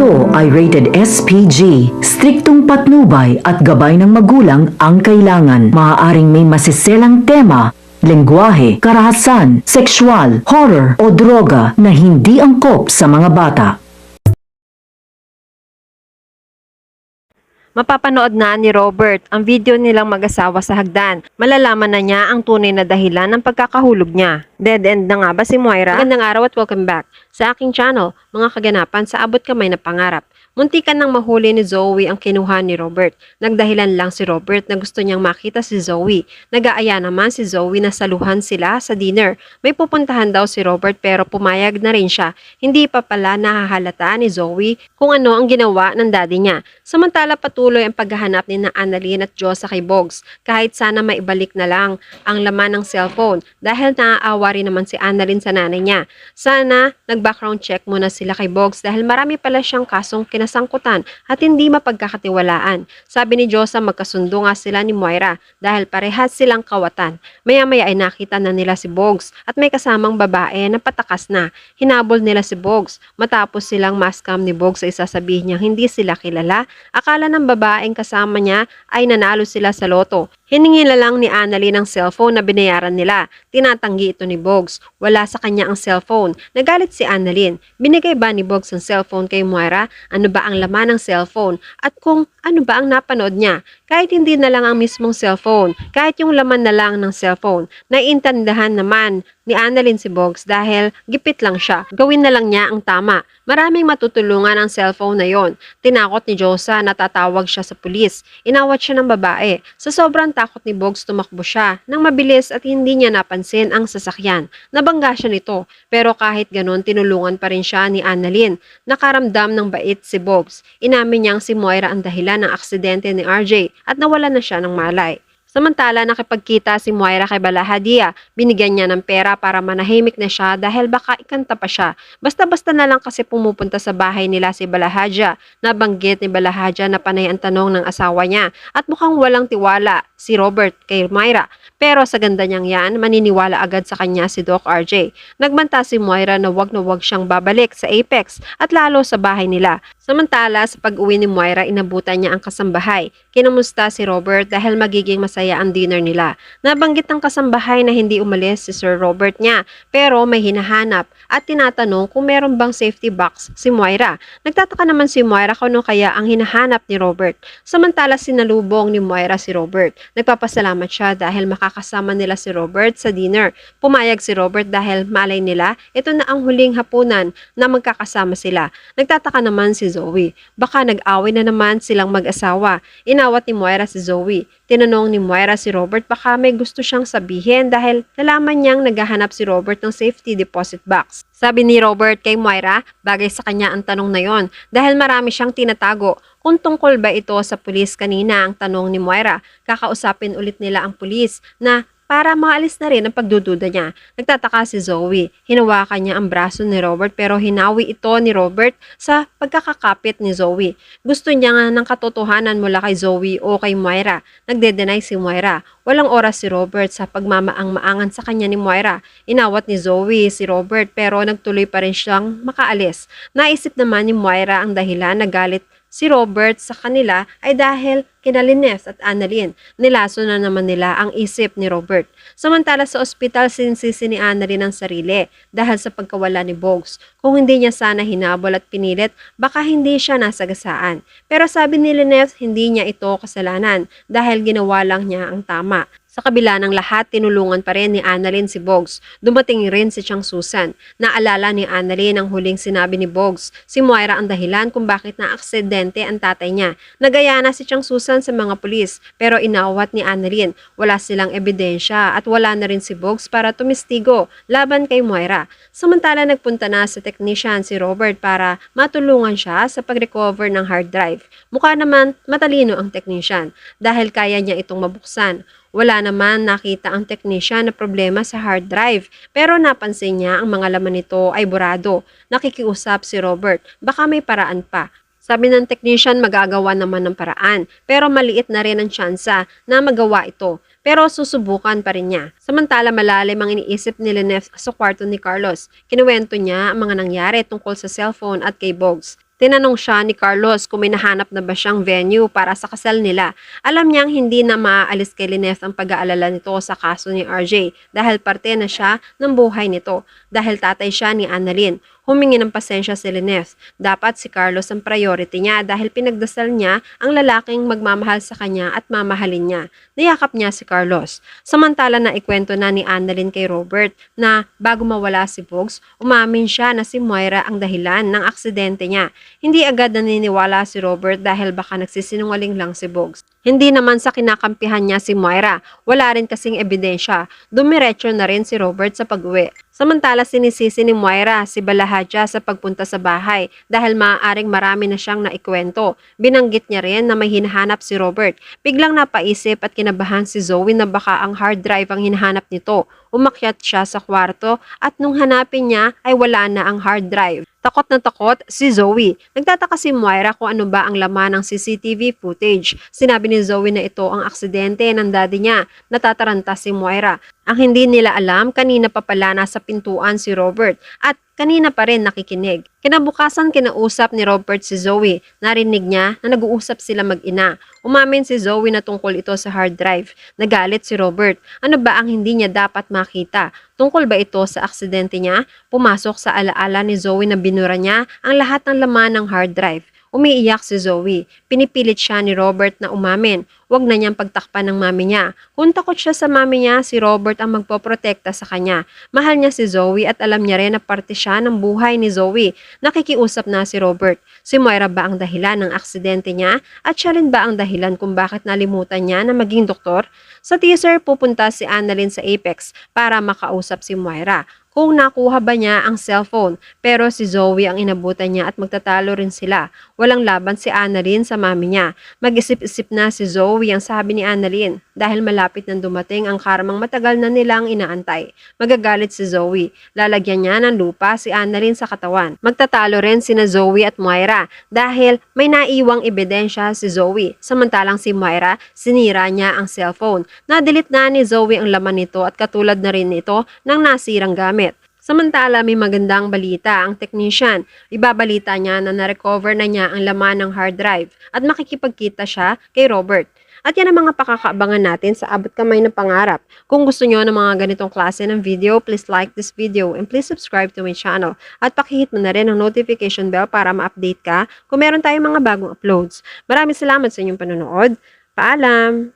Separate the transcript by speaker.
Speaker 1: ito ay rated SPG. Striktong patnubay at gabay ng magulang ang kailangan. Maaaring may masiselang tema, lengguwahe, karahasan, sexual, horror o droga na hindi angkop sa mga bata.
Speaker 2: Mapapanood na ni Robert ang video nilang mag-asawa sa hagdan. Malalaman na niya ang tunay na dahilan ng pagkakahulog niya. Dead end na nga ba si Moira? Magandang araw at welcome back sa aking channel, mga kaganapan sa abot kamay na pangarap. Muntikan nang mahuli ni Zoe ang kinuha ni Robert. Nagdahilan lang si Robert na gusto niyang makita si Zoe. Nag-aaya naman si Zoe na saluhan sila sa dinner. May pupuntahan daw si Robert pero pumayag na rin siya. Hindi pa pala nahahalata ni Zoe kung ano ang ginawa ng daddy niya. Samantala patuloy ang paghahanap ni na Annalyn at Josa kay Bogs. Kahit sana maibalik na lang ang laman ng cellphone dahil naaawa rin naman si Annalyn sa nanay niya. Sana nag-background check muna sila kay Bogs dahil marami pala siyang kasong kinasangkutan at hindi mapagkakatiwalaan. Sabi ni Josa magkasundo nga sila ni Moira dahil parehas silang kawatan. Maya-maya ay nakita na nila si Bogs at may kasamang babae na patakas na. Hinabol nila si Bogs. Matapos silang maskam ni Bogs ay sasabihin niya hindi sila kilala. Akala ng babaeng kasama niya ay nanalo sila sa loto. Hiningi na lang ni Annalyn ang cellphone na binayaran nila. Tinatanggi ito ni Bogs. Wala sa kanya ang cellphone. Nagalit si Annalyn. Binigay ba ni Bogs ang cellphone kay Moira? Ano ba ang laman ng cellphone? At kung ano ba ang napanood niya? Kahit hindi na lang ang mismong cellphone, kahit yung laman na lang ng cellphone, naiintindihan naman ni Annalyn si Bogs dahil gipit lang siya. Gawin na lang niya ang tama. Maraming matutulungan ang cellphone na yon. Tinakot ni Josa na tatawag siya sa pulis. Inawat siya ng babae. Sa sobrang takot ni Bogs, tumakbo siya nang mabilis at hindi niya napansin ang sasakyan. Nabangga siya nito. Pero kahit ganun, tinulungan pa rin siya ni Annalyn. Nakaramdam ng bait si Bogs. Inamin niyang si Moira ang dahilan ng aksidente ni RJ at nawala na siya ng malay. Samantala, nakipagkita si Moira kay Balahadia. Binigyan niya ng pera para manahimik na siya dahil baka ikanta pa siya. Basta-basta na lang kasi pumupunta sa bahay nila si Balahadia. Nabanggit ni Balahadia na panay ang tanong ng asawa niya at mukhang walang tiwala si Robert kay Moira. Pero sa ganda niyang yan, maniniwala agad sa kanya si Doc RJ. Nagbanta si Moira na wag siyang babalik sa Apex at lalo sa bahay nila. Samantala, sa pag-uwi ni Moira, inabutan niya ang kasambahay. Kinamusta si Robert dahil magiging masaya ang dinner nila. Nabanggit ng kasambahay na hindi umalis si Sir Robert niya, pero may hinahanap at tinatanong kung meron bang safety box si Moira. Nagtataka naman si Moira kung ano kaya ang hinahanap ni Robert. Samantala, sinalubong ni Moira si Robert. Nagpapasalamat siya dahil makakasama nila si Robert sa dinner. Pumayag si Robert dahil malay nila ito na ang huling hapunan na magkakasama sila. Nagtataka naman si Zoe. Baka nag-away na naman silang mag-asawa. Inawat ni Moira si Zoe. Tinanong ni Moira si Robert baka may gusto siyang sabihin dahil nalaman niyang naghahanap si Robert ng safety deposit box. Sabi ni Robert kay Moira, bagay sa kanya ang tanong na yon dahil marami siyang tinatago. Kung tungkol ba ito sa pulis kanina ang tanong ni Moira, kakausapin ulit nila ang pulis na para maalis na rin ang pagdududa niya. Nagtataka si Zoe. Hinawakan niya ang braso ni Robert pero hinawi ito ni Robert sa pagkakakapit ni Zoe. Gusto niya nga ng katotohanan mula kay Zoe o kay Moira. Nagde-deny si Moira. Walang oras si Robert sa pagmamaang-maangan sa kanya ni Moira. Inawat ni Zoe si Robert pero nagtuloy pa rin siyang makaalis. Naisip naman ni Moira ang dahilan na galit si Robert sa kanila ay dahil kina Lineth at Annalyn. Nilaso na naman nila ang isip ni Robert. Samantala sa ospital, sinisisi ni Annalyn ang sarili dahil sa pagkawala ni Bogs. Kung hindi niya sana hinabol at pinilit, baka hindi siya nasagasaan. Pero sabi ni Lineth, hindi niya ito kasalanan dahil ginawa lang niya ang tama. Sa kabila ng lahat, tinulungan pa rin ni Annalyn si Bogs. Dumating rin si Chang Susan. Naalala ni Annalyn ang huling sinabi ni Bogs. Si Moira ang dahilan kung bakit na-aksidente ang tatay niya. Nagaya na si Chang Susan sa mga pulis, pero inawat ni Annalyn. Wala silang ebidensya at wala na rin si Bogs para tumistigo laban kay Moira. Samantala nagpunta na sa technician si Robert para matulungan siya sa pag-recover ng hard drive. Mukha naman matalino ang technician dahil kaya niya itong mabuksan. Wala naman nakita ang technician na problema sa hard drive pero napansin niya ang mga laman nito ay burado. Nakikiusap si Robert, baka may paraan pa. Sabi ng technician magagawa naman ng paraan pero maliit na rin ang tsansa na magawa ito. Pero susubukan pa rin niya. Samantala malalim ang iniisip ni Lineth sa kwarto ni Carlos. Kinuwento niya ang mga nangyari tungkol sa cellphone at kay Bogs. Tinanong siya ni Carlos kung may nahanap na ba siyang venue para sa kasal nila. Alam niyang hindi na maaalis kay Lynette ang pag-aalala nito sa kaso ni RJ dahil parte na siya ng buhay nito. Dahil tatay siya ni Annalyn, humingi ng pasensya si Lynette. Dapat si Carlos ang priority niya dahil pinagdasal niya ang lalaking magmamahal sa kanya at mamahalin niya. Niyakap niya si Carlos. Samantala na ikwento na ni Annalyn kay Robert na bago mawala si Bugs, umamin siya na si Moira ang dahilan ng aksidente niya. Hindi agad naniniwala si Robert dahil baka nagsisinungaling lang si Bugs. Hindi naman sa kinakampihan niya si Moira, wala rin kasing ebidensya. Dumiretso na rin si Robert sa pag-uwi. Samantala sinisisi ni Moira si Balahadja sa pagpunta sa bahay dahil maaaring marami na siyang naikwento. Binanggit niya rin na may hinahanap si Robert. Biglang napaisip at kinabahan si Zoe na baka ang hard drive ang hinahanap nito. Umakyat siya sa kwarto at nung hanapin niya ay wala na ang hard drive. Takot na takot si Zoe. Nagtataka si Moira kung ano ba ang laman ng CCTV footage. Sinabi ni Zoe na ito ang aksidente ng daddy niya. Natataranta si Moira. Ang hindi nila alam, kanina pa pala nasa pintuan si Robert at kanina pa rin nakikinig. Kinabukasan kinausap ni Robert si Zoe. Narinig niya na nag-uusap sila mag-ina. Umamin si Zoe na tungkol ito sa hard drive. Nagalit si Robert. Ano ba ang hindi niya dapat makita? Tungkol ba ito sa aksidente niya? Pumasok sa alaala ni Zoe na binura niya ang lahat ng laman ng hard drive. Umiiyak si Zoe. Pinipilit siya ni Robert na umamin. Huwag na niyang pagtakpan ng mami niya. Kung takot siya sa mami niya, si Robert ang magpoprotekta sa kanya. Mahal niya si Zoe at alam niya rin na parte siya ng buhay ni Zoe. Nakikiusap na si Robert. Si Moira ba ang dahilan ng aksidente niya? At siya rin ba ang dahilan kung bakit nalimutan niya na maging doktor? Sa teaser, pupunta si Annalyn sa Apex para makausap si Moira kung nakuha ba niya ang cellphone. Pero si Zoe ang inabutan niya at magtatalo rin sila. Walang laban si Annalyn sa mami niya. Mag-isip-isip na si Zoe ang sabi ni Annalyn dahil malapit nang dumating ang karmang matagal na nilang inaantay. Magagalit si Zoe. Lalagyan niya ng lupa si Annalyn sa katawan. Magtatalo rin sina Zoe at Moira dahil may naiwang ebidensya si Zoe. Samantalang si Moira, sinira niya ang cellphone. Nadelete na ni Zoe ang laman nito at katulad na rin ito ng nasirang gamit. Samantala may magandang balita ang technician. Ibabalita niya na na-recover na niya ang laman ng hard drive at makikipagkita siya kay Robert. At yan ang mga pakakaabangan natin sa Abot Kamay na Pangarap. Kung gusto nyo ng mga ganitong klase ng video, please like this video and please subscribe to my channel. At pakihit mo na rin ang notification bell para ma-update ka kung meron tayong mga bagong uploads. Maraming salamat sa inyong panonood. Paalam!